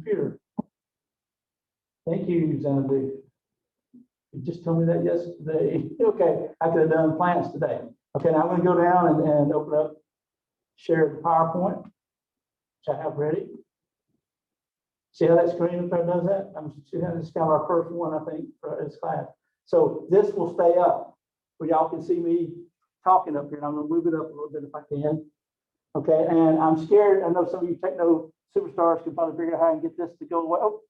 computer. Thank you, Xanadu. You just told me that yesterday. Okay, I could have done plants today. Okay, now I'm going to go down and open up, share the PowerPoint, which I have ready. See how that screen up there does that? This is kind of our first one, I think, for this class. So this will stay up, where y'all can see me talking up here. And I'm going to move it up a little bit if I can. Okay, and I'm scared. I know some of you techno superstars can probably figure out how to get this to go away. Oh,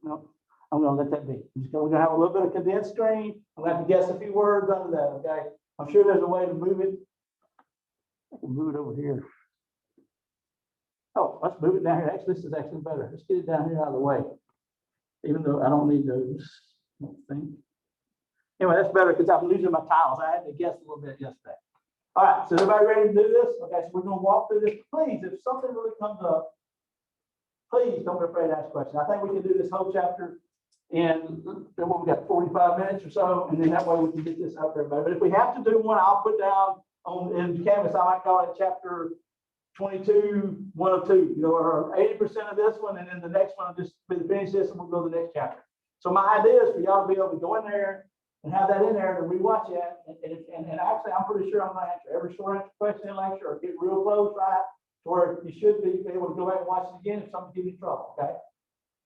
no, I'm going to let that be. We're going to have a little bit of condensed screen. I'm going to have to guess a few words under that, okay? I'm sure there's a way to move it. I can move it over here. Oh, let's move it down here. Actually, this is actually better. Let's get it down here out of the way. Even though I don't need those, I don't think. Anyway, that's better because I'm losing my tiles. I had to guess a little bit yesterday. All right, so everybody ready to do this? Okay, so we're going to walk through this. Please, if something really comes up, please don't be afraid to ask questions. I think we can do this whole chapter in what we got, 45 minutes or so, and then that way we can get this out there. But if we have to do one, I'll put down on in Canvas. I might call it chapter 22, 102. You know, or 80% of this one, and then the next one I'll just finish this, and we'll go to the next chapter. So my idea is for y'all to be able to go in there and have that in there to rewatch it. And actually, I'm pretty sure I'm going to answer every short answer question in lecture or get real close, right? To where you should be able to go back and watch it again if something gives you trouble, okay?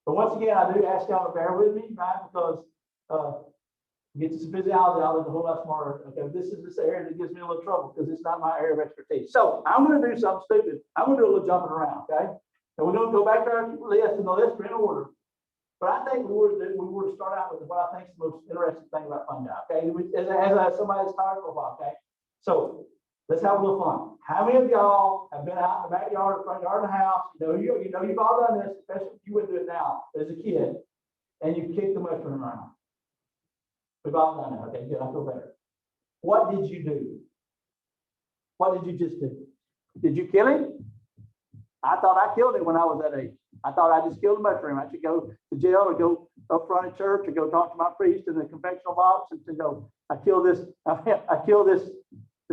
But once again, I do ask y'all to bear with me, right? Because get to some physiology, I'll look a whole lot smarter. Okay, this is this area that gives me a little trouble because it's not my area of expertise. So I'm going to do something stupid. I'm going to do a little jumping around, okay? And we're going to go back to our list, and the list are in order. But I think we were to start out with what I think is the most interesting thing about fungi, okay? As somebody's tired for a while, okay? So let's have a little fun. How many of y'all have been out in the backyard, front yard of the house? You know you've all done this, especially if you wouldn't do it now as a kid, and you kicked the mushroom around. We've all done that. Okay, good. I feel better. What did you do? What did you just do? Did you kill him? I thought I killed him when I was that age. I thought I just killed a mushroom. I should go to jail or go up front of church or go talk to my priest in the confessional box and to go, I killed this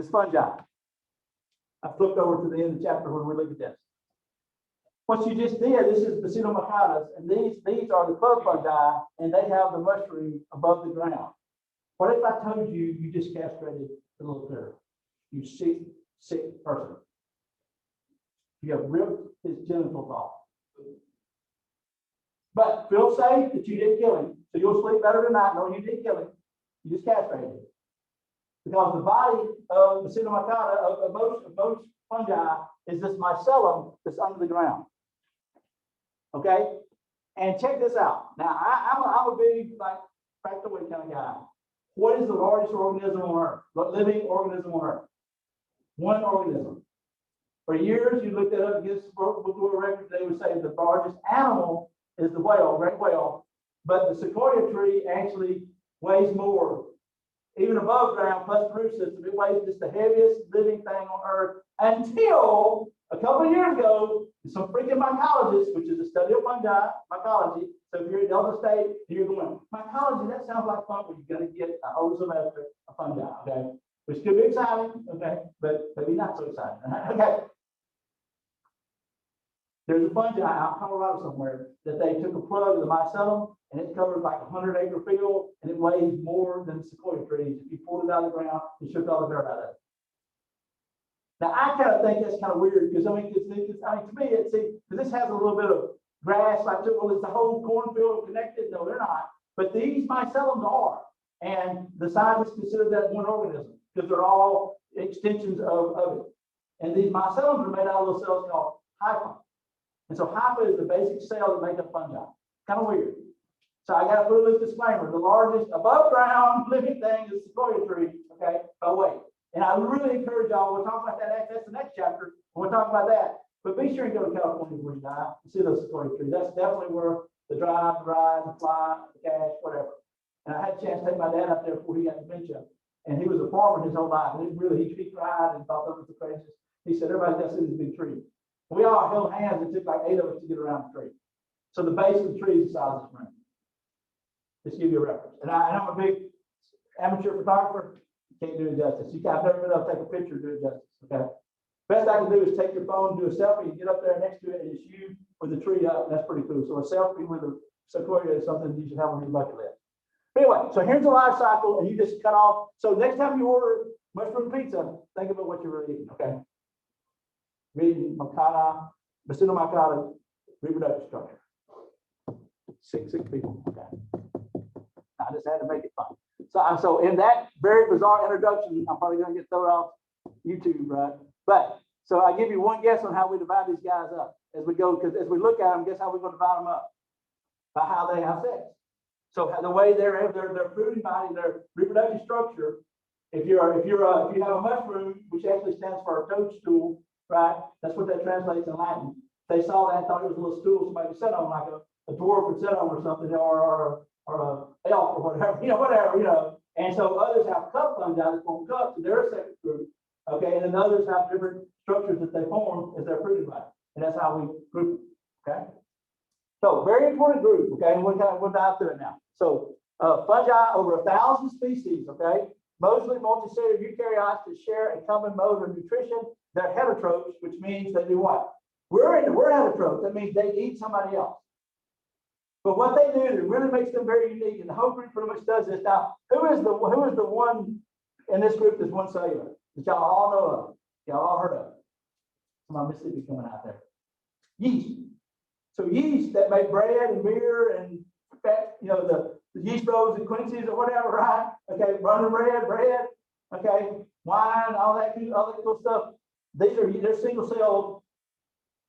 fungi. I flipped over to the end of the chapter when we look at this. What you just did, this is Bacillomycetes, and these are the club fungi, and they have the mushroom above the ground. What if I told you you just castrated the little critter? You sick person. You have ripped his genitals off. But feel safe that you didn't kill him, so you'll sleep better tonight knowing you didn't kill him. You just castrated him. Because the body of Bacillomycota, of most fungi, is this mycelium that's under the ground. Okay? And check this out. Now, I'm a big, like, factoid kind of guy. What is the largest organism on Earth? Living organism on Earth? One organism. For years, you looked that up against Book of Records, they would say the largest animal is the whale, great whale. But the sequoia tree actually weighs more. Even above ground, plus the root system, it weighs just the heaviest living thing on Earth until a couple of years ago, some freaking mycologists, which is the study of fungi, mycology. So if you're at Delta State, you're going, mycology, that sounds like fun, but you're going to get a whole semester of fungi, okay? Which could be exciting, okay? But maybe not so exciting, okay? There's a fungi out in Colorado somewhere that they took a plug of the mycelium and it covered like a 100-acre field and it weighs more than the sequoia trees. If you pulled it out of the ground, it shook all the dirt out of it. Now I kind of think that's kind of weird because I mean, to me, because this has a little bit of grass, like, well, is the whole cornfield connected? No, they're not. But these myceliums are, and the scientists consider that one organism because they're all extensions of it. And these myceliums are made out of little cells called hyphae. And so hyphae is the basic cell that make up fungi. Kind of weird. So I got to put a little disclaimer. The largest above ground living thing is the sequoia tree, okay, by weight. And I really encourage y'all, we'll talk about that, that's the next chapter, we'll talk about that. But be sure you go to California before you die and see those sequoia trees. That's definitely where the drive, the ride, the fly, the cash, whatever. And I had a chance to take my dad up there before he got dementia. And he was a farmer his whole life. And he cried and thought that was the craziest. He said, everybody's got to see this big tree. We all held hands. It took like 8 of us to get around the tree. So the base of the tree is the size of this room. Just to give you a reference. And I'm a big amateur photographer. Can't do it justice. I've never been able to take a picture and do it justice. Okay. Best I can do is take your phone, do a selfie, and get up there next to it, and it's you with the tree up. That's pretty cool. So a selfie with a sequoia is something you should have on your bucket list. But anyway, so here's the life cycle, and you just cut off. So next time you order mushroom pizza, think about what you're really eating, okay? Reading Makata, Bacillus Makata, reproductive structure. Six people, okay. I just had to make it fun. So in that very bizarre introduction, I'm probably going to get thrown off YouTube, right? But so I give you one guess on how we divide these guys up as we go, because as we look at them, guess how we're going to divide them up? By how they have sex. So the way their fruiting body, their reproductive structure. If you have a mushroom, which actually stands for a toadstool, right? That's what that translates in Latin. They saw that, thought it was a little stool somebody would sit on, like a dwarf would sit on or something, or a elf or whatever, And so others have cup fungi that form cups, and they're a separate group. Okay, and then others have different structures that they form as their fruiting body, and that's how we group them. Okay. So very important group, okay, and we'll dive through it now. So fungi, over 1,000 species, okay, mostly multicellular eukaryotes that share a common mode of nutrition. They're heterotrophs, which means they do what? We're heterotrophs. That means they eat somebody else. But what they do, it really makes them very unique, and the whole group pretty much does this. Now, who is the one in this group that's one cellular that y'all all know of? Y'all all heard of? My Mississippi coming out there. Yeast. So yeast that make bread and beer and fat, the yeast rolls and quinces or whatever, right? Okay, running bread, okay, wine, all that cool stuff. They're single celled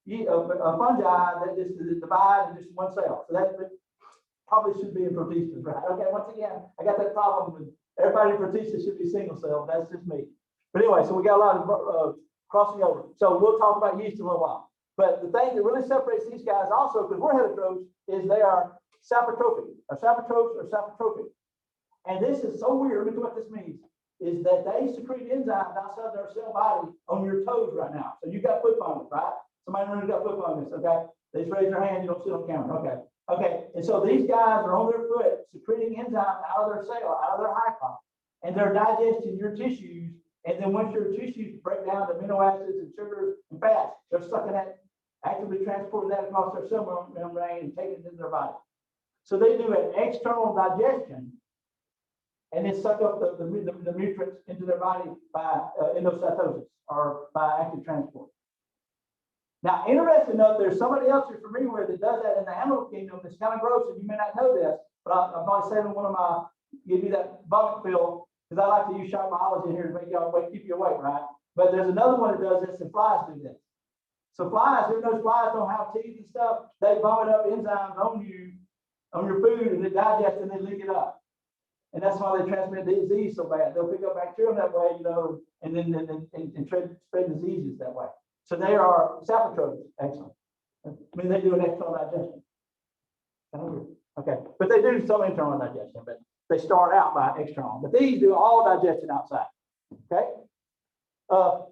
fungi that just divide in just one cell. So that probably should be in protistas, right? Okay, once again, I got that problem with everybody in protistas should be single celled. That's just me. But anyway, so we got a lot of crossing over. So we'll talk about yeast in a little while. But the thing that really separates these guys also, because we're heterotrophs, is they are saprotrophic, or saprotrophic. And this is so weird. Look at what this means. Is that they secrete enzymes outside their cell body on your toes right now. So you got foot fungus, right? Somebody really got foot fungus, okay? They just raise their hand, you don't see it on camera, okay. And so these guys are on their foot secreting enzymes out of their cell, out of their hyphae, and they're digesting your tissues. And then once your tissues break down to amino acids and sugars and fats, they're sucking that, actively transporting that across their cell membrane and taking it into their body. So they do an external digestion and then suck up the nutrients into their body by endocytosis or by active transport. Now, interesting enough, there's somebody else you're familiar with that does that in the animal kingdom. It's kind of gross, and you may not know this, but I'm probably saving one of my, give you that vomit pill, because I like to use sharp biology in here to make y'all keep you awake, right? But there's another one that does this, and flies do this. So flies, even though flies don't have teeth and stuff, they vomit up enzymes on your food, and it digests and they leak it up. And that's why they transmit disease so bad. They'll pick up bacterium that way, and then spread diseases that way. So they are saprotrophic. Excellent. I mean, they do an external digestion. Kind of weird. Okay, but they do some internal digestion, but they start out by external. But these do all digestion outside. Okay.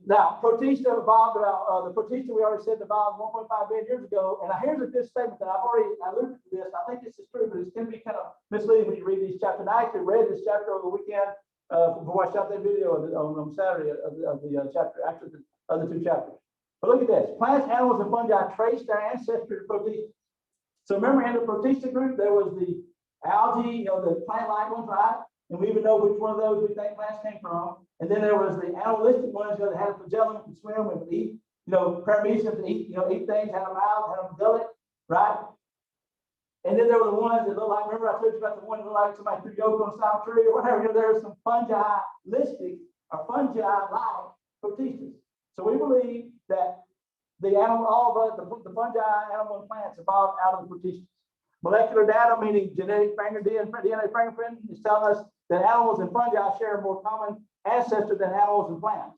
Now, protista evolved about the protista we already said evolved 1.5 billion years ago. And here's a good statement that I've already alluded to this. I think this is true, but it's going to be kind of misleading when you read these chapters. And I actually read this chapter over the weekend before I shot that video on Saturday of the chapter, actually the other two chapters. But look at this: plants, animals, and fungi trace their ancestry to protistas. So remember, in the protista group, there was the algae, the plant-like ones, right? And we even know which one of those we think plants came from. And then there was the animalistic ones that had a flagellum and swim and eat, parameciums and eat things, had a mouth, had a gullet, right? And then there were the ones that looked like, remember I told you about the one that looked like somebody threw yolk on a sour tree or whatever. There are some fungi-listic or fungi-like protistas. So we believe that the animal, all of us, the fungi, animal, and plants evolved out of the protistas. Molecular data, meaning genetic DNA fingerprint, is telling us that animals and fungi share a more common ancestor than animals and plants.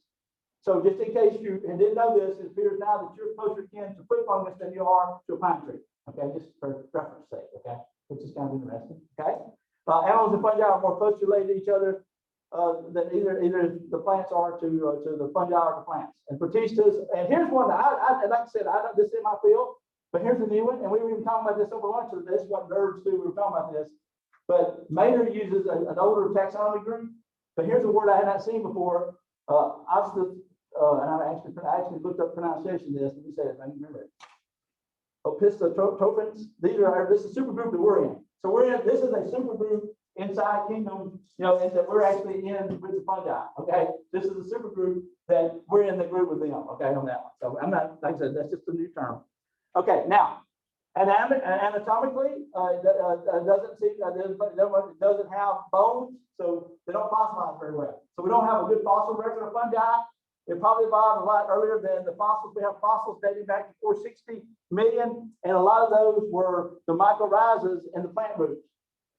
So just in case you didn't know this, it appears now that you're closer kin to foot fungus than you are to a pine tree. Okay, just for reference sake, okay, which is kind of interesting. Okay, animals and fungi are more closely related to each other than either the plants are to the fungi or the plants. And protistas, and here's one that I like I said, this is in my field, but here's a new one, and we were even talking about this over lunch. So this is what nerds do. We were talking about this, but Maynard uses an older taxonomy group. But here's a word I had not seen before. and I actually looked up pronunciation of this. Let me say it, I can remember it. Opistotropins. This is a supergroup that we're in. So this is a supergroup inside Kingdom, and that we're actually in with the fungi. Okay, this is a supergroup that we're in the group with them. Okay, on that one. So I'm not, like I said, that's just a new term. Okay, now anatomically, it doesn't have bones, so they don't fossilize very well. So we don't have a good fossil record of fungi. It probably evolved a lot earlier than the fossils. We have fossils dating back to 460 million, and a lot of those were the mycorrhizas and the plant roots.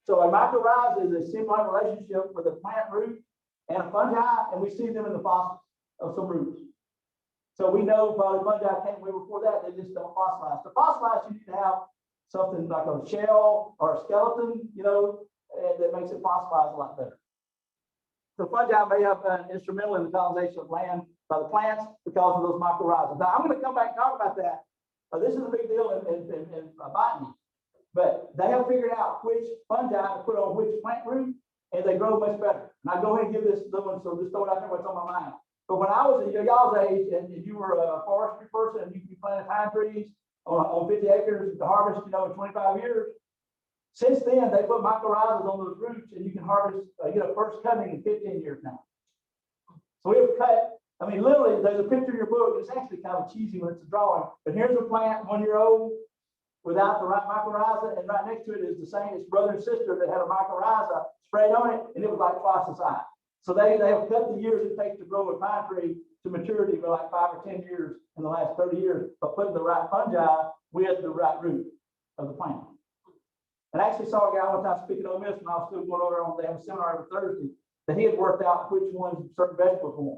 So a mycorrhiza is a similar relationship with a plant root and a fungi, and we see them in the fossils of some roots. So we know probably fungi came way before that, they just don't fossilize. To fossilize, you need to have something like a shell or a skeleton, that makes it fossilize a lot better. So fungi may have been instrumental in the colonization of land by the plants because of those mycorrhizas. Now, I'm going to come back and talk about that. This is a big deal in botany, but they have figured out which fungi to put on which plant root, and they grow much better. And I'll go ahead and give this little one, so just throw it out there what's on my mind. But when I was at y'all's age, and you were a forestry person, and you planted pine trees on 50 acres to harvest, in 25 years, since then, they put mycorrhizas on those roots, and you can harvest, get a first cutting in 15 years now. So we have cut, literally, there's a picture in your book. It's actually kind of cheesy when it's a drawing, but here's a plant, 1 year old, without the right mycorrhiza, and right next to it is the same, its brother and sister that had a mycorrhiza sprayed on it, and it was like twice the size. So they have cut the years it takes to grow a pine tree to maturity for like 5 or 10 years in the last 30 years, by putting the right fungi with the right root of the plant. And I actually saw a guy one time speaking on this when I was still going over on, they have a seminar every Thursday, that he had worked out which ones certain vegetables were.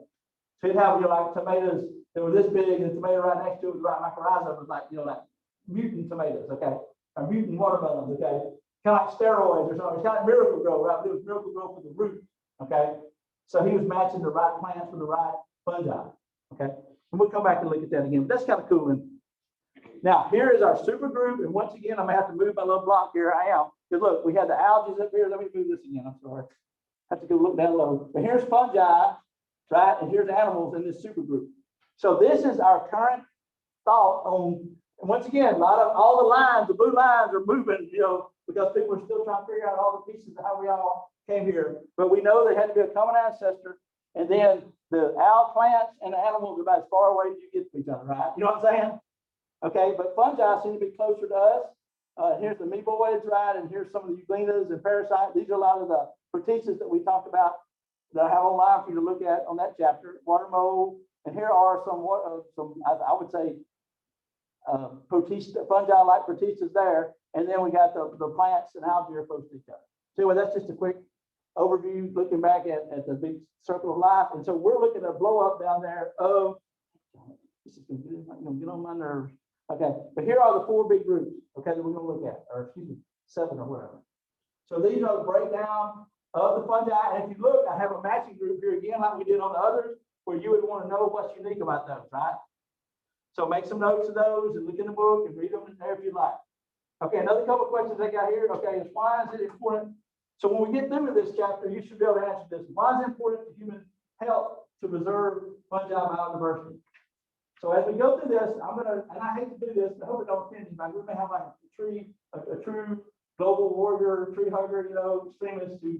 So he'd have, like tomatoes that were this big, and the tomato right next to it with the right mycorrhiza was like, like mutant tomatoes, okay? Or mutant watermelons, okay? Kind of like steroids or something. It's kind of Miracle Grow, right? It was Miracle Grow for the root, okay? So he was matching the right plants with the right fungi, okay? And we'll come back and look at that again, but that's kind of cool. And now, here is our super group, and once again, I'm gonna have to move my little block here. I am, because look, we had the algae up here. Let me move this again, I'm sorry. I have to go look down low. But here's fungi, right? And here's animals in this super group. So this is our current thought on, and once again, a lot of all the lines, the blue lines are moving, because people are still trying to figure out all the pieces of how we all came here. But we know there had to be a common ancestor, and then the plants and the animals are about as far away as you get from each other, right? You know what I'm saying? Okay, but fungi seem to be closer to us. Here's the amoeboids, right? And here's some of the euglenas and parasites. These are a lot of the protistas that we talked about that I have online for you to look at on that chapter. Water mold, and here are some I would say protista, fungi-like protistas there. And then we got the plants and algae are close to each other. So anyway, that's just a quick overview looking back at the big circle of life. And so we're looking at a blow up down there of, this is going to get on my nerves. Okay, but here are the 4 big groups, okay, that we're going to look at, or excuse me, 7 or whatever. So these are the breakdown of the fungi. And if you look, I have a matching group here again, like we did on the others, where you would want to know what's unique about those, right? So make some notes of those and look in the book and read them in there if you like. Okay, another couple of questions I got here. Okay, is why is it important? So when we get through this chapter, you should be able to answer this. Why is it important to human health to preserve fungi biodiversity? So as we go through this, and I hate to do this, I hope it don't offend anybody. We may have like a true global warrior, tree hugger, extremist who,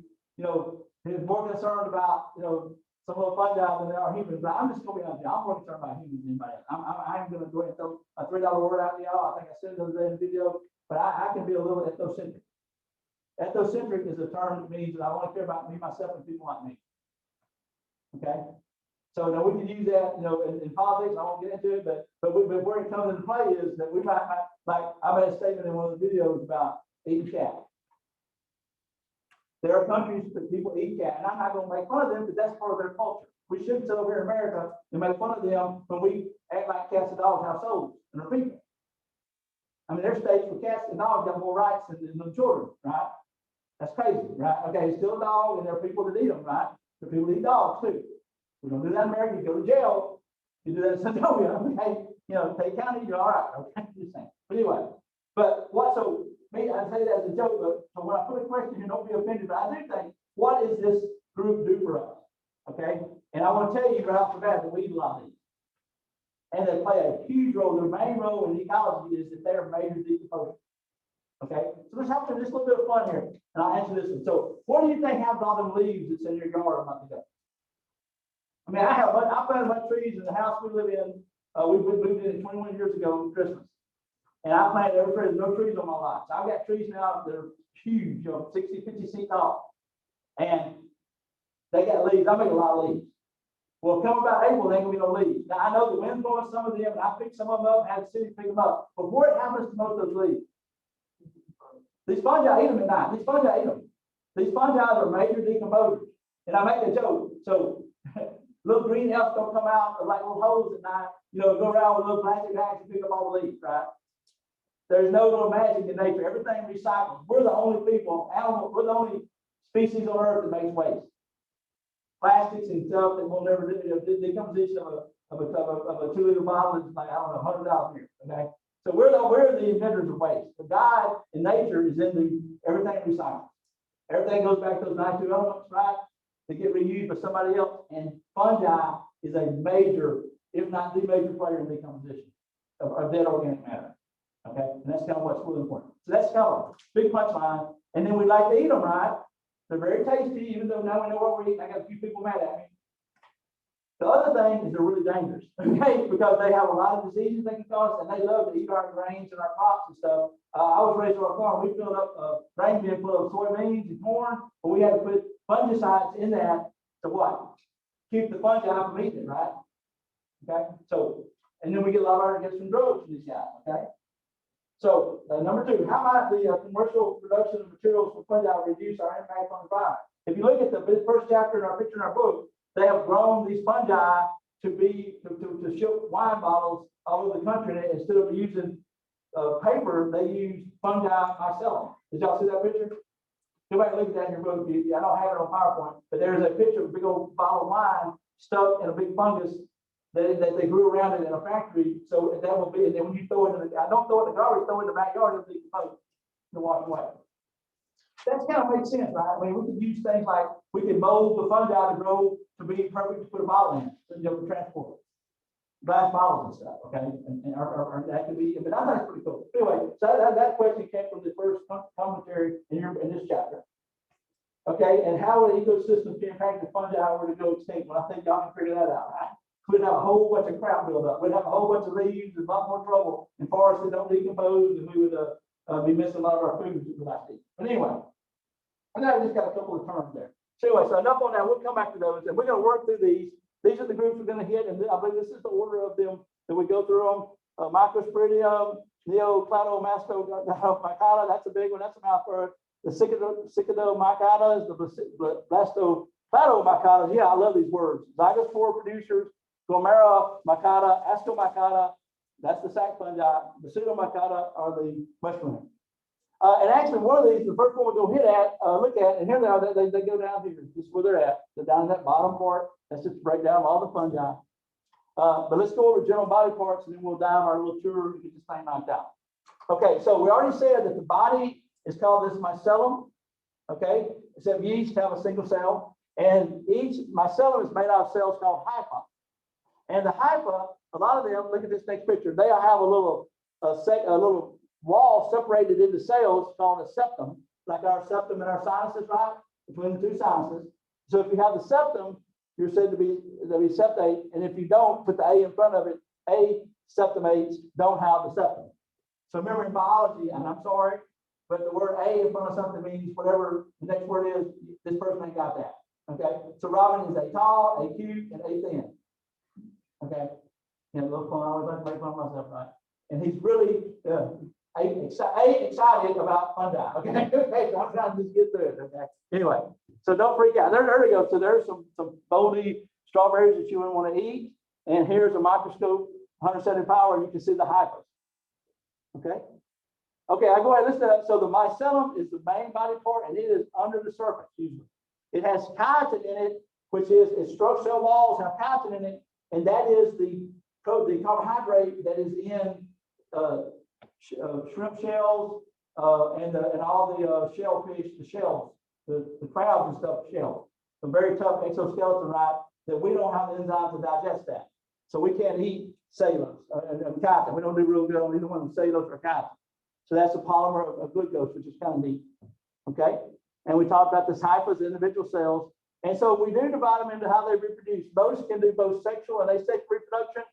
is more concerned about, some of the fungi than they are humans. But I'm just going to be honest, I'm more concerned about humans than anybody else. I'm going to go ahead and throw a $3 word out to y'all. I think I said it the other day in the video, but I can be a little ethnocentric. Ethnocentric is a term that means that I want to care about me, myself, and people like me. Okay? So now we can use that, in politics. I won't get into it, but where it comes into play is that we might like I made a statement in one of the videos about eating cat. There are countries that people eat cat, and I'm not going to make fun of them because that's part of their culture. We shouldn't sit over here in America and make fun of them when we act like cats and dogs have souls and are people. There's states where cats and dogs got more rights than the children, right? That's crazy, right? Okay, it's still a dog, and there are people that eat them, right? There are people that eat dogs too. We don't do that in America. You go to jail. You do that in Santovia. Okay, Tate County, you're all right. Okay, just saying. But anyway, I say that as a joke, but so when I put a question here, don't be offended. But I do think, what does this group do for us? Okay, and I want to tell you right off the bat that we eat a lot of these. And they play a huge role. Their main role in ecology is that they're major decomposers. Okay, so let's have just a little bit of fun here, and I'll answer this one. So, what do you think happens to all them leaves that's in your yard a month ago? I mean, I planted a bunch of trees in the house we live in. We moved in 21 years ago, Christmas, and I planted every tree. No trees on my lot. So I've got trees now that are huge, 60, 50 feet tall, and they got leaves. I make a lot of leaves. Well, come about April, there ain't gonna be no leaves. Now I know the wind's blowing some of them, and I picked some of them up, had the city pick them up. But what happens to most of those leaves? These fungi eat them at night. These fungi eat them. These fungi are major decomposers. And I make a joke. So little green elves don't come out like little holes at night, go around with little plastic bags and pick up all the leaves, right? There's no little magic in nature. Everything recycles. We're the only people, animals, we're the only species on earth that makes waste. Plastics and stuff that we'll never do. The decomposition of a 2 liter bottle is like, I don't know, $100 here. Okay. So we're the inventors of waste. But God in nature is in everything recycles. Everything goes back to those 92 elements, right? They get reused by somebody else. And fungi is a major, if not the major player in decomposition of dead organic matter. Okay. And that's kind of what's really important. So that's kind of a big punchline. And then we like to eat them, right? They're very tasty, even though now we know what we're eating. I got a few people mad at me. The other thing is they're really dangerous, okay? Because they have a lot of diseases they can cause, and they love to eat our grains and our crops and stuff. I was raised on a farm. We filled up a grain bin full of soybeans and corn, but we had to put fungicides in that to what? Keep the fungi from eating it, right? Okay. So, and then we get a lot of our get some drugs from these guys, okay? So, number 2, how might the commercial production of materials for fungi reduce our impact on the environment? If you look at the first chapter in our picture in our book, they have grown these fungi to ship wine bottles all over the country. And instead of using paper, they use fungi mycelium. Did y'all see that picture? Go back and look at that in your book. I don't have it on PowerPoint, but there's a picture of a big old bottle of wine stuck in a big fungus that they grew around it in a factory. So that will be, and then when you throw it in I don't throw it in the garbage, throw it in the backyard, it'll be composed to wash away. That's kind of makes sense, right? I mean, we could use things like we could mold the fungi to grow to be perfect to put a bottle in, to transport glass bottles and stuff, okay? And that could be, but I think it's pretty cool. Anyway, so that question came from the first commentary in this chapter. Okay, and how would ecosystems be impacted if fungi were to go extinct? Well, I think y'all can figure that out, right? We'd have a whole bunch of crap build up. We'd have a whole bunch of leaves and a lot more trouble in forests that don't decompose, and we would be missing a lot of our foods that we like to eat. But anyway, I know I just got a couple of terms there. So anyway, so enough on that. We'll come back to those, and we're going to work through these. These are the groups we're going to hit, and I believe this is the order of them that we go through them. Microsporidium, Neocladomycota, that's a big one. That's a mouthful. The Cicadomycota is the Blastocladomycota. Yeah, I love these words. Zygospore producers, Glomeromycota, Ascomycota, that's the sac fungi. The Pseudomycota are the mushrooms. And actually, one of these, the first one we're going to look at, and here they are, they go down here. This is where they're at. They're down in that bottom part. That's just a breakdown of all the fungi. But let's go over general body parts, and then we'll dive our little tour to get this thing knocked out. Okay, so we already said that the body is called this mycelium. Okay, except yeast have a single cell, and each mycelium is made out of cells called hypha. And the hypha, a lot of them, look at this next picture, they have a little wall separated into cells called a septum, like our septum and our sinuses, right? Between the two sinuses. So if you have the septum, you're said to be septate, and if you don't, put the A in front of it, aseptomates don't have the septum. So remember in biology, and I'm sorry, but the word A in front of something means whatever the next word is, this person ain't got that. Okay, so Robin is a tall, a cute, and a thin. Okay, and a little fun, I always like to make fun of myself, right? And he's really excited about fungi. Okay, okay, so I'm trying to just get through it. Okay, anyway, so don't freak out. There we go. So there's some moldy strawberries that you wouldn't want to eat, and here's a microscope, 170 power, and you can see the hyphas. Okay. Okay, I go ahead and listen to that. So the mycelium is the main body part, and it is under the surface usually. It has chitin in it, which is its structural cell walls have chitin in it, and that is the carbohydrate that is in shrimp shells and all the shellfish, the shells, the crabs and stuff, shells. a very tough exoskeleton, right? That we don't have the enzymes to digest that. So we can't eat cellulose and chitin. We don't do real good on either one of cellulose or chitin. So that's a polymer of glucose, which is kind of neat. Okay. And we talked about the hyphas, individual cells. And so we do divide them into how they reproduce. Most can do both sexual and asexual reproduction.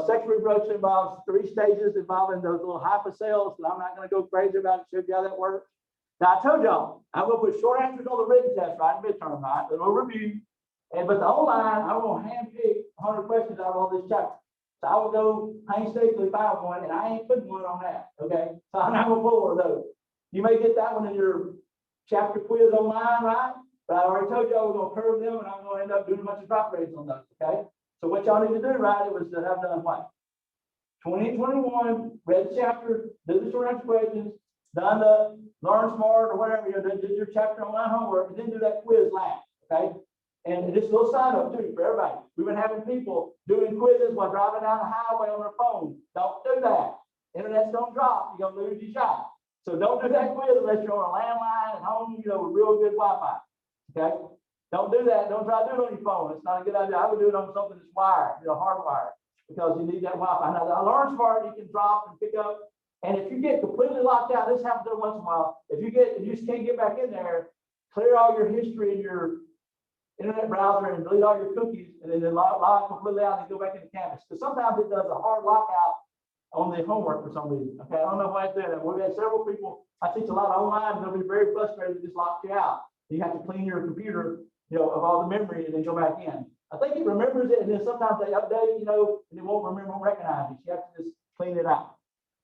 Sexual reproduction involves 3 stages involving those little hypha cells. And I'm not going to go crazy about it, show you how that works. Now, I told y'all, I'm going to put short answers on the written test, right? Midterm, right? A little review. But the online, I'm going to handpick 100 questions out of all this chapter. So I will go painstakingly find one, and I ain't putting one on that, okay? So I'm not going to pull one of those. You may get that one in your chapter quiz online, right? But I already told y'all we're going to curve them, and I'm going to end up doing a bunch of drop grades on those, okay? So what y'all need to do, right, was to have done what? 2021, read the chapter, do the short answer questions, done the Learn Smart or whatever, you know, did your chapter online homework, and then do that quiz last, okay? And this little sign up too for everybody. We've been having people doing quizzes while driving down the highway on their phone. Don't do that. Internet's gonna drop. You're gonna lose your shot. So don't do that quiz unless you're on a landline at home, you know, with real good Wi-Fi. Okay? Don't do that. Don't try to do it on your phone. It's not a good idea. I would do it on something that's wired, you know, hardwired, because you need that Wi-Fi. Now the Learn Smart you can drop and pick up. And if you get completely locked out, this happens every once in a while. If you just can't get back in there, clear all your history in your internet browser and delete all your cookies, and then log completely out and go back into Canvas. Because sometimes it does a hard lockout on the homework for some reason. Okay, I don't know why it's there. We've had several people. I teach a lot online, and they'll be very frustrated. It just locks you out. You have to clean your computer, you know, of all the memory, and then go back in. I think it remembers it, and then sometimes they update it, you know, and it won't remember and recognize it. You have to just clean it out.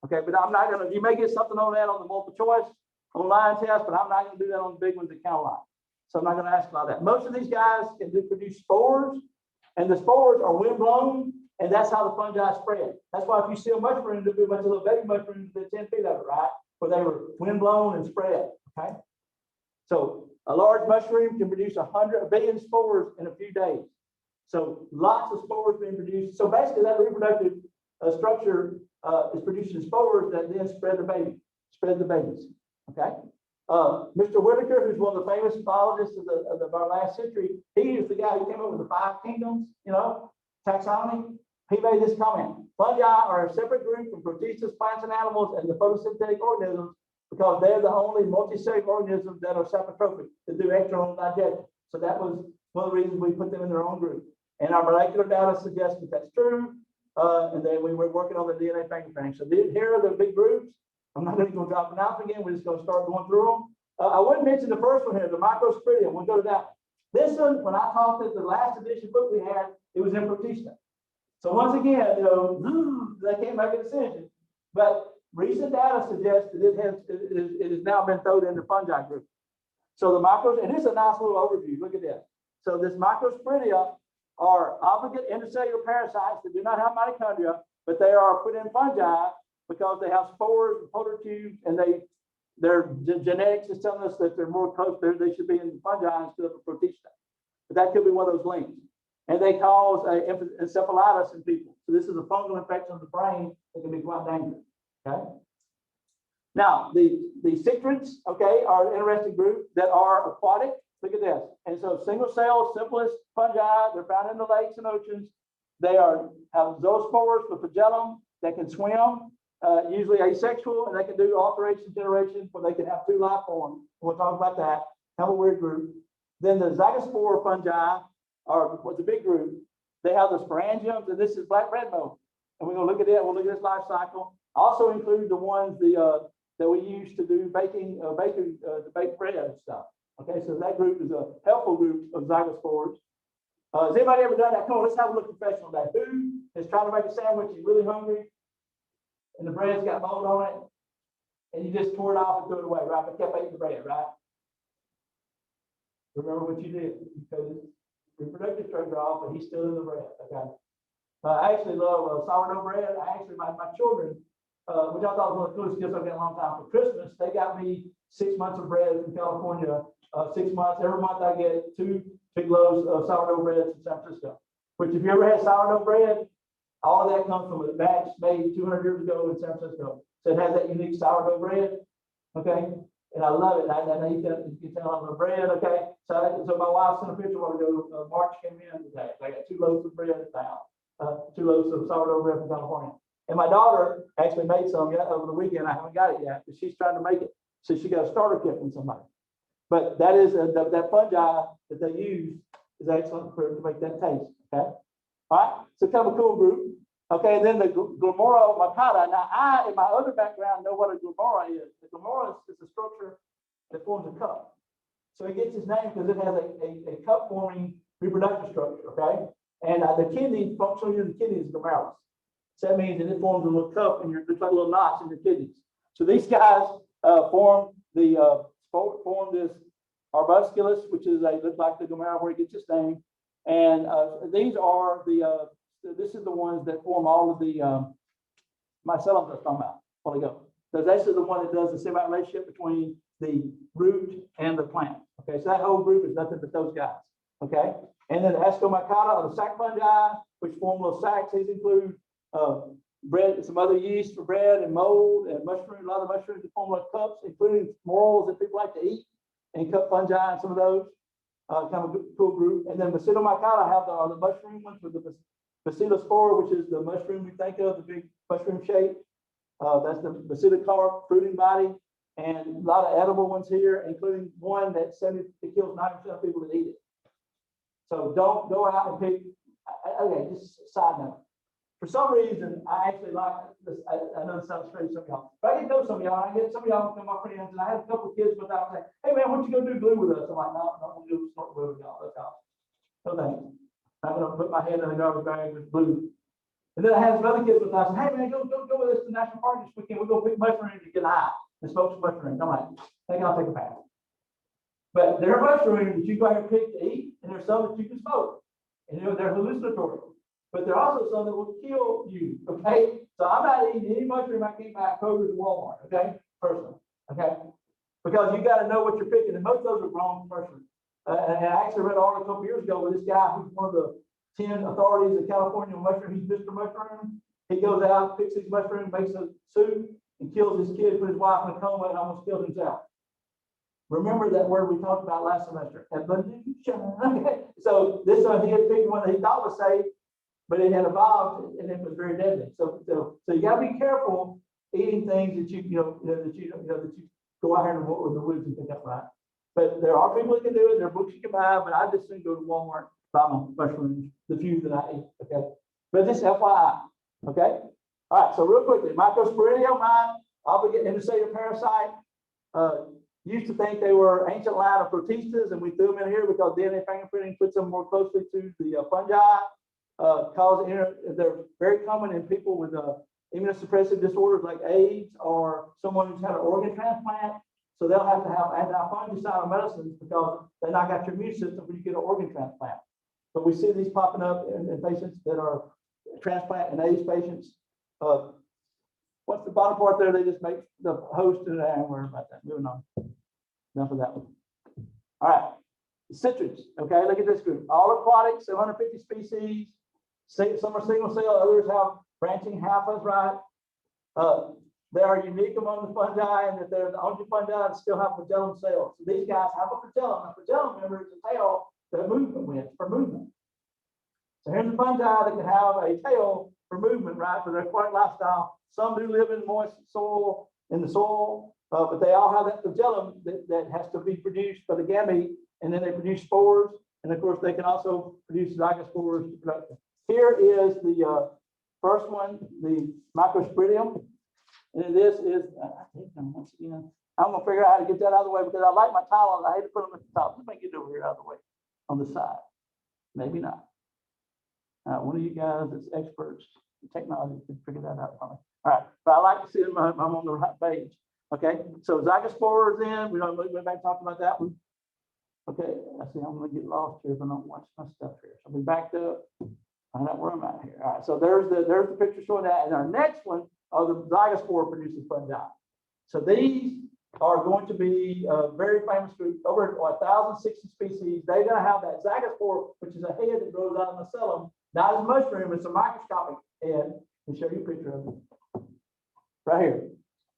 Okay, but I'm not gonna. You may get something on that on the multiple choice online test, but I'm not gonna do that on the big ones that count a lot. So I'm not going to ask about that. Most of these guys can produce spores, and the spores are windblown, and that's how the fungi spread. That's why if you see a mushroom, there'll be a bunch of little baby mushrooms that 10 feet of it, right? Where they were windblown and spread. Okay. So a large mushroom can produce 100 billion spores in a few days. So lots of spores being produced. So basically, that reproductive structure is producing spores that then spread the babies. Okay. Mr. Whitaker, who's one of the famous biologists of our last century, he is the guy who came up with the 5 kingdoms, you know, taxonomy. He made this comment: fungi are a separate group from protists, plants and animals, and the photosynthetic organisms, because they're the only multicellular organisms that are saprotrophic, to do external digestion. So that was one of the reasons we put them in their own group. And our molecular data suggests that that's true. And then we were working on the DNA fingerprinting. So here are the big groups. I'm not going to go drop them out again. We're just going to start going through them. I wouldn't mention the first one here, the Microsporidium. We'll go to that. This one, when I talked at the last edition book we had, it was in Protista. So once again, you know, they can't make a decision. But recent data suggests that it has now been thrown in the fungi group. So the micros, and this is a nice little overview. Look at this. So this Microsporidia are obligate intercellular parasites that do not have mitochondria, but they are put in fungi because they have spores and polar tubes, and their genetics is telling us that they're more close. They should be in fungi instead of a protista. But that could be one of those links. And they cause encephalitis in people. So this is a fungal infection of the brain that can be quite dangerous. Okay. Now the cichlids, okay, are an interesting group that are aquatic. Look at this. And so single cell, simplest fungi. They're found in the lakes and oceans. They have zoospores with flagellum that can swim. Usually asexual, and they can do alteration generation where they can have 2 life forms. We'll talk about that. Kind of a weird group. Then the zygospore fungi are the big group. They have the sporangiums, and this is black bread mold. And we're going to look at it. We'll look at this life cycle. Also include the ones that we use to do baking, to bake bread and stuff. Okay, so that group is a helpful group of zygospores. Has anybody ever done that? Come on, let's have a look professional day. Who is trying to make a sandwich? You're really hungry, and the bread's got mold on it, and you just tore it off and threw it away, right? But kept eating the bread, right? Remember what you did. You cut his reproductive structure off, but he's still in the bread. Okay. I actually love sourdough bread. My children, which I thought was one of the coolest gifts I've got a long time, for Christmas, they got me 6 months of bread from California. 6 months, every month I get 2 big loaves of sourdough bread from San Francisco. Which, if you ever had sourdough bread, all of that comes from a batch made 200 years ago in San Francisco. So it has that unique sourdough bread. Okay. And I love it. I know you can tell on the bread, okay? So my wife sent a picture while ago. March came in today. I got 2 loaves of bread now, 2 loaves of sourdough bread from California. And my daughter actually made some yet over the weekend. I haven't got it yet, but she's trying to make it. So she got a starter kit from somebody. But that is that fungi that they use is excellent to make that taste. Okay. All right. So kind of a cool group. Okay. And then the Gomorrah Makata. Now, I, in my other background, know what a Gomorrah is. The Gomorrah is a structure that forms a cup. So it gets its name because it has a cup forming reproductive structure. Okay. And the kidney, functional unit of the kidney is glomerulus. So that means that it forms a little cup and looks like little knots in your kidneys. So these guys form this arbusculus, which is looks like the glomerulus where it gets its name. And these are this is the ones that form all of the mycelium I was talking about a while ago. So this is the one that does the symbiotic relationship between the root and the plant. Okay, so that whole group is nothing but those guys. Okay, and then the ascomycota are the sac fungi, which form little sacs. These include bread, some other yeast for bread and mold and mushroom. A lot of mushrooms that form like cups, including morels that people like to eat, and cup fungi and some of those. Kind of a cool group. And then Bacillomycota have the mushroom ones with the bacillospore, which is the mushroom we think of, the big mushroom shape. That's the bacillocarp fruiting body, and a lot of edible ones here, including one that kills 90% of people that eat it. So don't go out and pick. Okay, just a side note. For some reason, I actually like this. I know it sounds strange to some of y'all, but I get to know some of y'all. I get some of y'all become my friends, and I have a couple of kids without saying, "Hey man, why don't you go do glue with us?" I'm like, "No, I'm not gonna do smart glue with y'all. That's all. No thanks. I'm gonna put my head in a garbage bag with glue." And then I had some other kids with us. And, "Hey man, go with us to National Park this weekend. We're gonna pick mushrooms to get high and smoke some mushrooms." I'm like, I'll take a pass. But there are mushrooms that you go ahead and pick to eat, and there's some that you can smoke, and they're hallucinatory. But there are also some that will kill you, okay? So I'm not eating any mushroom I can't buy at Kroger's and Walmart, okay? Personally, okay? Because you got to know what you're picking, and most of those are wrong mushrooms. And I actually read an article a couple years ago where this guy, who's one of the 10 authorities of California on mushroom, he's Mr. Mushroom. He goes out, picks these mushrooms, makes a soup, and kills his kid, put his wife in a coma, and almost killed himself. Remember that word we talked about last semester, evolution. So this one, he had picked one that he thought was safe, but it had evolved and it was very deadly. So you got to be careful eating things that you go out here in the woods and pick up, right? But there are people that can do it. There are books you can buy, but I just think go to Walmart, buy my mushrooms, the few that I eat. Okay, but this FYI. Okay, all right. So real quickly, Microsporidium, intercellular parasite. Used to think they were ancient line of protistas, and we threw them in here because DNA fingerprinting puts them more closely to the fungi. They're very common in people with immunosuppressive disorders like AIDS or someone who's had an organ transplant. So they'll have to have anti-fungicidal medicines because they knock out your immune system when you get an organ transplant. But we see these popping up in patients that are transplant and AIDS patients. What's the bottom part there? They just make the host and I don't worry about that. Moving on. Enough of that one. All right. Citrus. Okay, look at this group. All aquatic, 750 species. Some are single cell, others have branching half-us, right? They are unique among the fungi and that they're the only fungi that still have flagellum cells. So these guys have a flagellum. A flagellum, remember, is a tail that movement with for movement. So here's a fungi that can have a tail for movement, right, for their aquatic lifestyle. Some do live in moist soil, but they all have that flagellum that has to be produced by the gamete, and then they produce spores. And of course, they can also produce zygospores to production. Here is the first one, the Microsporidium. And this is, once again, I'm going to figure out how to get that out of the way because I like my tile. I hate to put them at the top. Let me get it over here out of the way on the side. Maybe not. One of you guys that's experts in technology can figure that out for me. All right. But I like to see them. I'm on the right page. Okay. So zygospores in. We went back and talked about that one. Okay. I see I'm going to get lost here if I don't watch my stuff here. So we backed up. Find out where I'm at here. All right, so there's the picture showing that. And our next one are the zygospore producing fungi. So these are going to be a very famous group, over 1,060 species. They're going to have that zygospore, which is a head that grows out of the mycelium, not as a mushroom, it's a microscopic head. Let me show you a picture of it. Right here.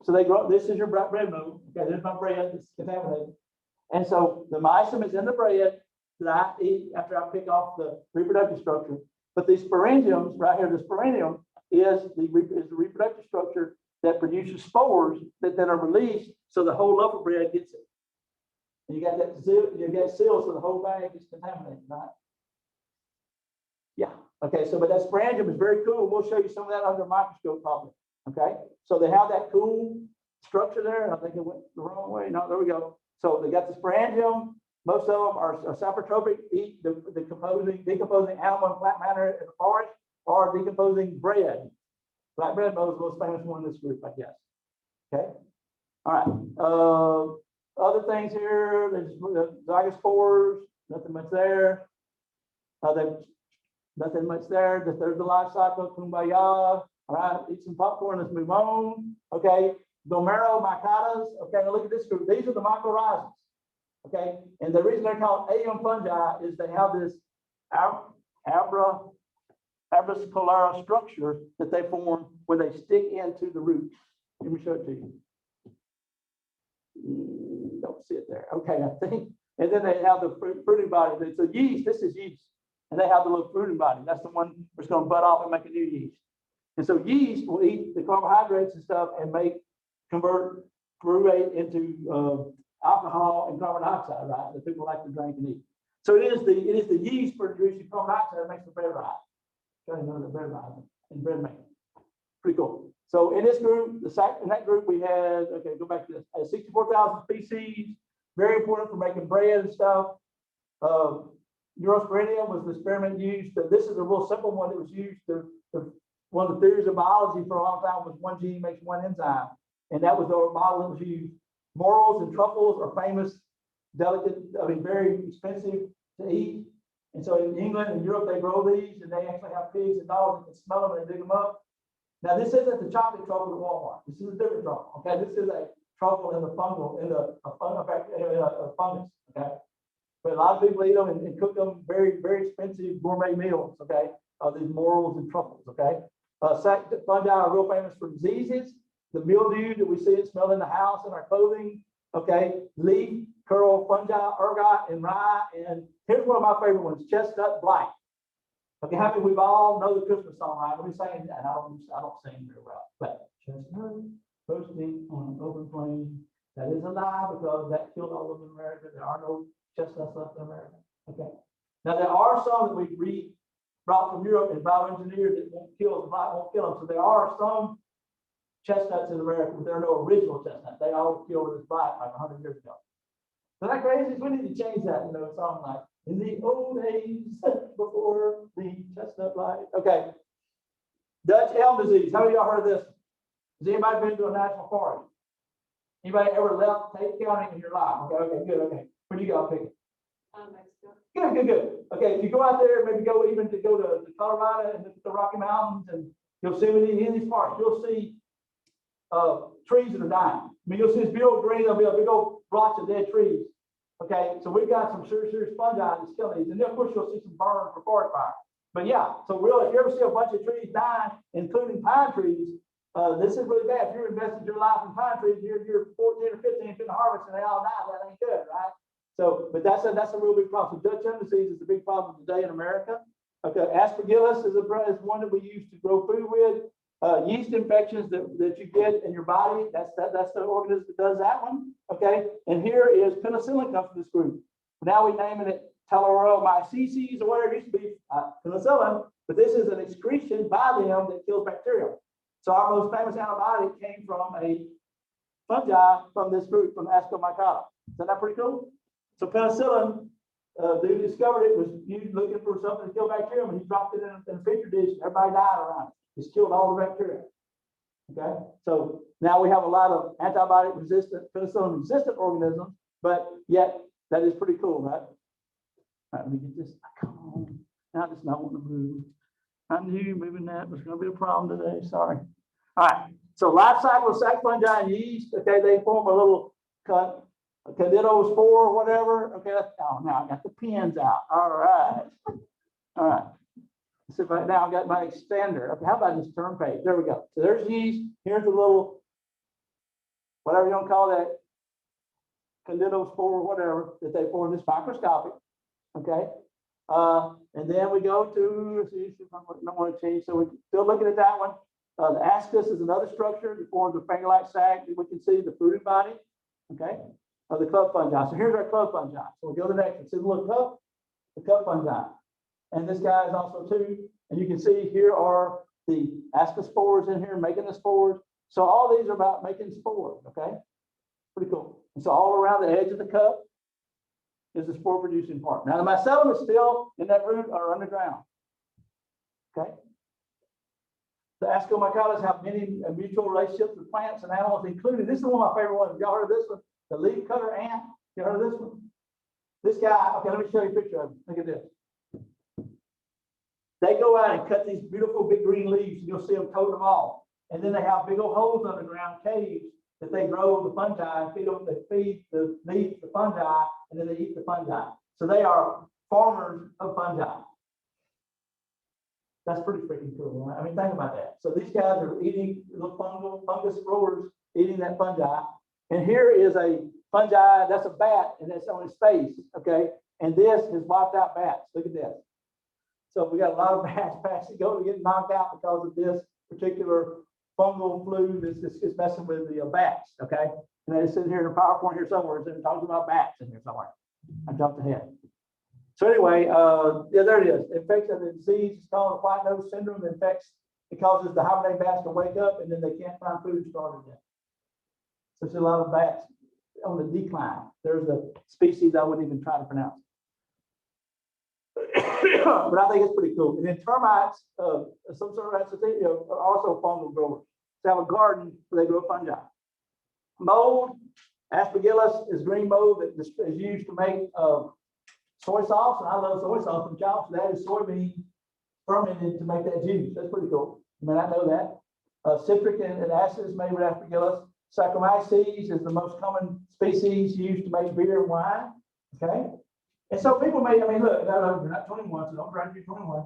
So they grow, this is your bread mold. Okay, there's my bread, it's contaminated. And so the mycelium is in the bread that I eat after I pick off the reproductive structure. But these sporangiums right here, the sporanium is the reproductive structure that produces spores that then are released, so the whole loaf of bread gets it. And you got that sealed, so the whole bag is contaminated, right? Yeah. Okay. So, but that sporangium is very cool. We'll show you some of that under a microscope, probably. Okay. So they have that cool structure there. I think it went the wrong way. No, there we go. So they got the sporangium. Most of them are saprotrophic, eat the decomposing animal and plant matter in the forest, or decomposing bread. Black bread mold is the most famous one in this group, I guess. Okay. All right. Other things here, there's zygospores, nothing much there. Nothing much there. There's the life cycle, kumbaya. All right, eat some popcorn, let's move on. Okay, glomeromycotas. Okay, now look at this group. These are the mycorrhizas. Okay, and the reason they're called aeon fungi is they have this avascular structure that they form when they stick into the roots. Let me show it to you. Don't see it there. Okay, I think. And then they have the fruiting body. It's a yeast. This is yeast. And they have the little fruiting body. That's the one that's going to bud off and make a new yeast. And so yeast will eat the carbohydrates and stuff and convert pyruvate into alcohol and carbon dioxide, right? That people like to drink and eat. So it is the yeast producing carbon dioxide that makes the bread rise. Trying to know the bread rising and bread making. Pretty cool. So in this group, in that group we had, okay, go back to this, 64,000 species, very important for making bread and stuff. Neurosporanium was the experiment used. This is a real simple one that was used one of the theories of biology for a long time was one gene makes one enzyme. And that was the model that was used. Morels and truffles are famous, delicate, very expensive to eat. And so in England and Europe, they grow these and they actually have pigs and dogs that can smell them and they dig them up. Now, this isn't the chocolate truffle at Walmart. This is a different truffle. Okay, this is a truffle in the fungus. Okay, but a lot of people eat them and cook them very, very expensive gourmet meals. Okay, these morels and truffles. Okay, fungi are real famous for diseases. The mildew that we see and smell in the house and our clothing. Okay, leaf curl fungi, ergot and rye. And here's one of my favorite ones: chestnut blight. Okay, how many we've all know the Christmas song, right? Let me sing that. I don't sing very well, but chestnut roasting on an open flame. That is a lie because that killed all of America. There are no chestnuts left in America. Okay. Now there are some that we brought from Europe and bioengineered that won't kill them. So there are some chestnuts in America, but there are no original chestnuts. They all killed with blight like 100 years ago. Isn't that crazy? We need to change that. Song like in the old days before the chestnut blight. Okay. Dutch elm disease. How many of y'all heard of this? Has anybody been to a national forest? Anybody ever left Tate County in your life? Okay, good. Okay. Where do you go? Pick it. Mexico. Good. Okay, if you go out there, maybe go to Colorado and look at the Rocky Mountains, and you'll see in these parks, you'll see trees that are dying. You'll see this big old green, there'll be a big old blotch of dead trees. Okay, so we've got some serious fungi that's killing these. And then, of course, you'll see some burn for forest fire. But yeah, so really, if you ever see a bunch of trees dying, including pine trees, this is really bad. If you invested your life in pine trees, you're 14 or 15 in the harvest and they all die. That ain't good, right? So, but that's a real big problem. So Dutch elm disease is a big problem today in America. Okay, aspergillus is one that we use to grow food with. Yeast infections that you get in your body, that's the organism that does that one. Okay, and here is penicillin comes from this group. Now we're naming it Telleromyces or whatever it used to be, penicillin, but this is an excretion by them that kills bacteria. So our most famous antibiotic came from a fungi from this group, from Ascomycota. Isn't that pretty cool? So penicillin, dude discovered it, was used looking for something to kill bacteria, and he dropped it in a petri dish. Everybody died around it. It's killed all the bacteria. Okay, so now we have a lot of antibiotic resistant, penicillin resistant organisms, but yet that is pretty cool, right? All right, let me get this. Come on. Now I just not want to move. I knew moving that was going to be a problem today. Sorry. All right. So life cycle of sac fungi and yeast. Okay, they form a little candidospore or whatever. Okay, now I got the pins out. All right. All right. So now I've got my extender. Okay, how about this turn page? There we go. So there's yeast. Here's a little whatever you want to call that, condendospore, whatever, that they form, this microscopic, okay? And then we go to, let's see if I don't want to change, so we're still looking at that one. The ascus is another structure that forms a finger-like sac that we can see the fruiting body, okay, of the club fungi. So here's our club fungi. So we go to the next one. See the little cup? The cup fungi. And this guy is also too, and you can see here are the ascospores in here making the spores. So all these are about making spores, okay? Pretty cool. And so all around the edge of the cup is the spore producing part. Now the mycelium is still in that root or underground, okay? The ascomycotas have many mutual relationships with plants and animals, including, this is one of my favorite ones. Y'all heard of this one? The leaf cutter ant. You heard of this one? This guy, okay, let me show you a picture of him. Look at this. They go out and cut these beautiful big green leaves, and you'll see them tote them off. And then they have big old holes underground, caves, that they grow the fungi and feed them. They feed the leaf, the fungi, and then they eat the fungi. So they are farmers of fungi. That's pretty freaking cool, right? I mean, think about that. So these guys are eating little fungus growers, eating that fungi. And here is a fungi, that's a bat, and that's on its face, okay? And this has wiped out bats. Look at this. So we got a lot of bats getting knocked out because of this particular fungal flu that's is messing with the bats, okay? And they sit here in a PowerPoint here somewhere, and talking about bats in here somewhere. I jumped ahead. So anyway, yeah, there it is. Infection of the disease is called the white nose syndrome. It causes the hibernating bats to wake up, and then they can't find food to start again. So there's a lot of bats on the decline. There's a species I wouldn't even try to pronounce. But I think it's pretty cool. And then termites, some sort of are also fungal growers. They have a garden where they grow fungi. Mold, aspergillus is green mold that is used to make soy sauce, and I love soy sauce from child. So that is soybean fermented to make that juice. That's pretty cool. You may not know that. Citric and acid is made with aspergillus. Saccharomyces is the most common species used to make beer and wine. Okay. And so people may, I mean, look, you're not 21, so don't try to be 21.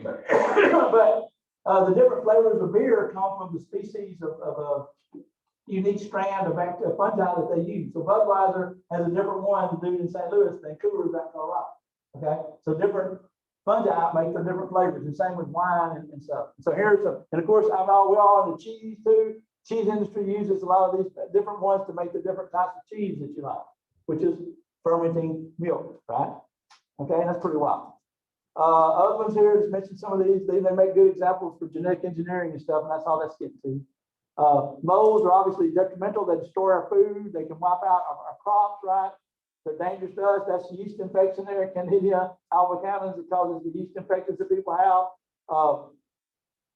But the different flavors of beer come from the species of a unique strand of fungi that they use. So Budweiser has a different one dude in St. Louis than Coors out in Colorado. Okay, so different fungi make their different flavors, and same with wine and stuff. So here's and of course, we're all in the cheese too. Cheese industry uses a lot of these different ones to make the different types of cheese that you like, which is fermenting milk, right? Okay, that's pretty wild. Other ones here, just mentioned some of these. They make good examples for genetic engineering and stuff, and that's all that's getting to. Molds are obviously detrimental. They destroy our food. They can wipe out our crops, right? They're dangerous to us. That's yeast infection there, Candida albicans. It causes the yeast infections that people have.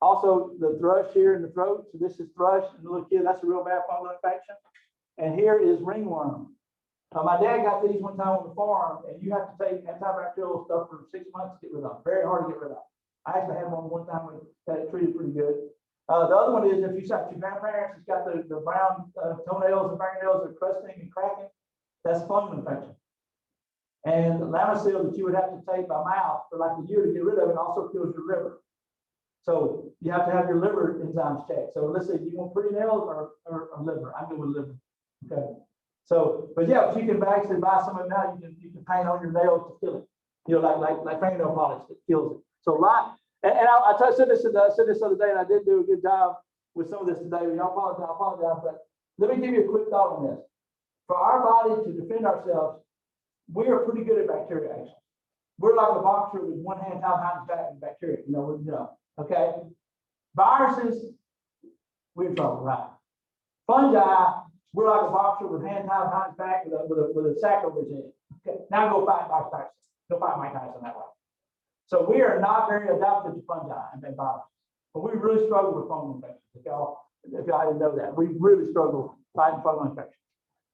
Also, the thrush here in the throat. So this is thrush and the little kid. That's a real bad fungal infection. And here is ringworm. My dad got these one time on the farm, and you have to take antibacterial stuff for 6 months to get rid of. Very hard to get rid of. I actually had one time we had it treated pretty good. The other one is if you got your grandparents, it's got the brown toenails and fingernails are crusting and cracking. That's fungal infection. And the Lamisil that you would have to take by mouth for like a year to get rid of it also kills your liver. So you have to have your liver enzymes checked. So let's say, do you want pretty nails or liver? I go with liver. Okay. So, but yeah, if you can actually buy some of it now, you can paint on your nails to kill it. You know, like fingernail polish that kills it. So a lot. And I said this other day, and I did do a good job with some of this today. I apologize, but let me give you a quick thought on this. For our body to defend ourselves, we are pretty good at bacteria action. We're like a boxer with one hand tied behind his back in bacteria. Okay. Viruses, we're in trouble, right? Fungi, we're like a boxer with hand tied behind his back with a sack over his head. Okay. Now go fight Mike Tyson. Go fight Mike Tyson that way. So we are not very adapted to fungi and viruses, but we really struggle with fungal infections. If y'all didn't know that, we really struggle fighting fungal infections.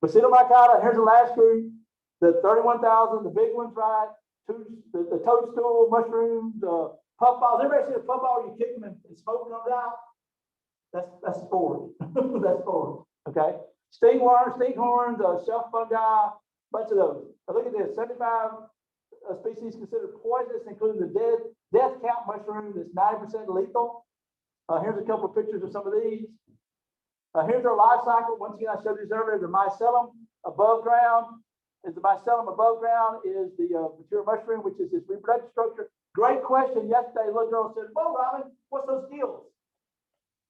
Bacillomycota, here's the last group, the 31,000, the big ones, right? The toadstool, mushrooms, the puffballs. Everybody see a puffball? You kick them and smoke comes out. That's spores. That's spores. Okay. Stingworms, stinkhorns, shelf fungi, bunch of those. Now look at this: 75 species considered poisonous, including the death cap mushroom that's 90% lethal. Here's a couple of pictures of some of these. Here's our life cycle. Once again, I showed these earlier. The mycelium above ground is the mature mushroom, which is its reproductive structure. Great question. Yesterday, a little girl said, "Well, Robin, what's those gills?"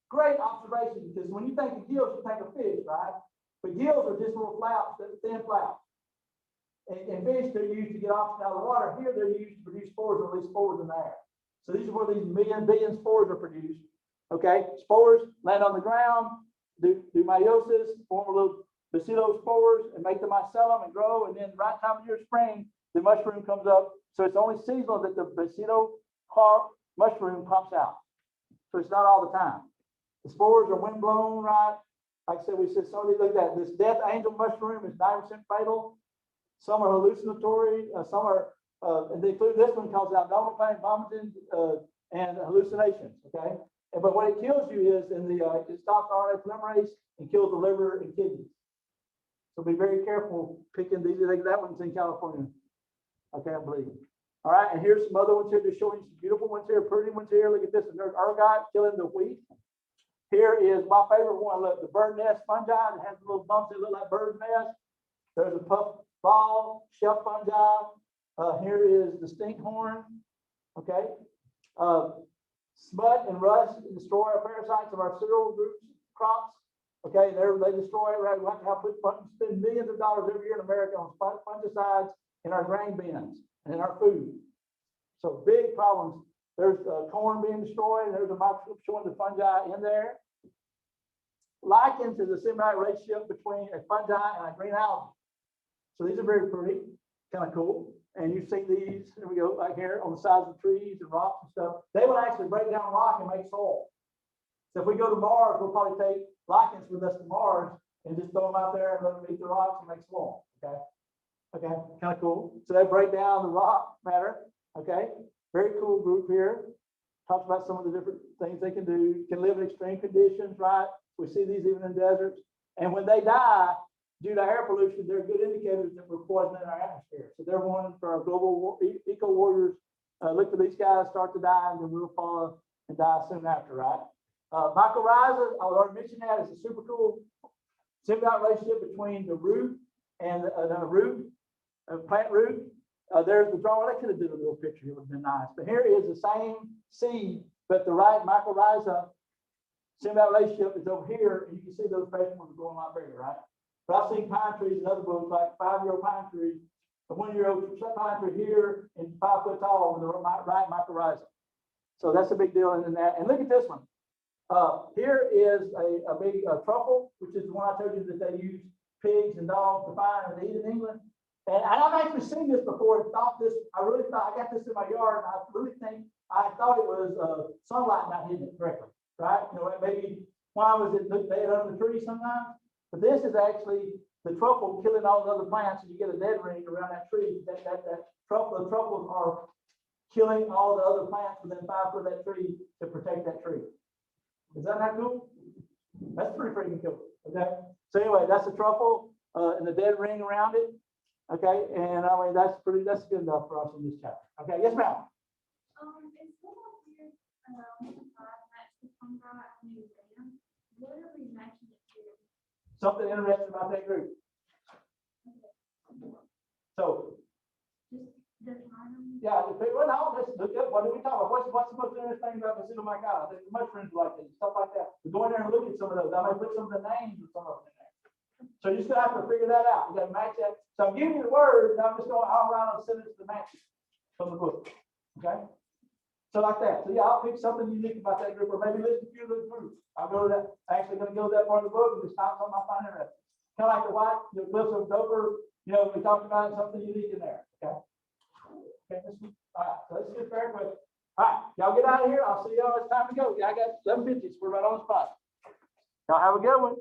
Great observation, because when you think of gills, you think of fish, right? But gills are just little flaps, thin flaps. In fish, they're used to get oxygen out of the water. Here, they're used to produce spores, or release spores in the air. So these are where these billion spores are produced. Okay, spores land on the ground, do meiosis, form a little bacillospores, and make the mycelium and grow. And then right time of year, spring, the mushroom comes up. So it's only seasonal that the bacillocarp mushroom pops out. So it's not all the time. The spores are windblown, right? Like I said, we said somebody look at this death angel mushroom is 9% fatal. Some are hallucinatory, some are, and they include this one causes abdominal pain, vomiting, and hallucinations. Okay, but what it kills you is it stops RNA polymerase and kills the liver and kidneys. So be very careful picking these. That one's in California. Okay, I believe. All right, and here's some other ones here, just showing you some beautiful ones here, pretty ones here. Look at this. There's ergot killing the wheat. Here is my favorite one. Look, the bird nest fungi. It has little bumps that look like bird nest. There's a puffball, shelf fungi. Here is the stinkhorn. Okay. Smut and rust destroy our parasites of our cereal groups, crops. Okay, they destroy it. Right? We have to spend millions of dollars every year in America on fungicides in our grain bins and in our food. So big problems. There's corn being destroyed. There's a microscope showing the fungi in there. Lichens is a symbiotic relationship between a fungi and a green algae. So these are very pretty, kind of cool. And you see these, here we go, like here on the sides of trees and rocks and stuff. They will actually break down rock and make soil. So if we go to Mars, we'll probably take lichens with us to Mars and just throw them out there and let them eat the rocks and make soil. Okay. Okay, kind of cool. So they break down the rock matter. Okay, very cool group here. Talks about some of the different things they can do. Can live in extreme conditions, right? We see these even in deserts. And when they die, due to air pollution, they're good indicators that we're poisoning our atmosphere. So they're one for our global eco warriors. Look for these guys start to die, and then we'll fall and die soon after, right? Mycorrhiza, I already mentioned that. It's a super cool symbiotic relationship between the root and plant root. There's the drawing. I could have done a little picture. It would have been nice. But here is the same seed, but the right mycorrhiza symbiotic relationship is over here, and you can see those fresh ones are growing a lot bigger, right? But I've seen pine trees in other books, like 5-year-old pine trees, a 1-year-old pine tree here, and 5 foot tall with the right mycorrhiza. So that's a big deal in that. And look at this one. Here is a big truffle, which is the one I told you that they use pigs and dogs to find and to eat in England. And I've actually seen this before and thought this, I got this in my yard, and I thought it was sunlight not hitting it correctly, right? You know, maybe why was it dead under the tree sometimes? But this is actually the truffle killing all the other plants, and you get a dead ring around that tree. The truffles are killing all the other plants within 5 foot of that tree to protect that tree. Is that not cool? That's pretty freaking cool. Okay. So anyway, that's the truffle and the dead ring around it. Okay, and I mean that's good enough for us in this chapter. Okay, yes, ma'am. It's a little weird match the fungi and the ram. What are we matching it to? Something interesting about that group. Okay. So Just the time. yeah, well, now let's look up what do we talk about? What's the most interesting about Bacillomycota? The mushrooms like this, stuff like that. We go in there and look at some of those. I may put some of the names of some of them in there. So you're just gonna have to figure that out. You gotta match that. So I'm giving you the words, and I'm just going all around and send it to the matches from the book. Okay? So like that. So yeah, I'll pick something unique about that group, or maybe listen to a few of those groups. I'll go to that, actually gonna go to that part of the book and just stop something I find interesting. Kind of like the white, the cliffs of Dover, you know, we talked about something unique in there. Okay. Okay, all right, so let's get fair question. All right, y'all get out of here. I'll see y'all. It's time to go. Yeah, I got 11:50, so we're right on the spot. Y'all have a good one.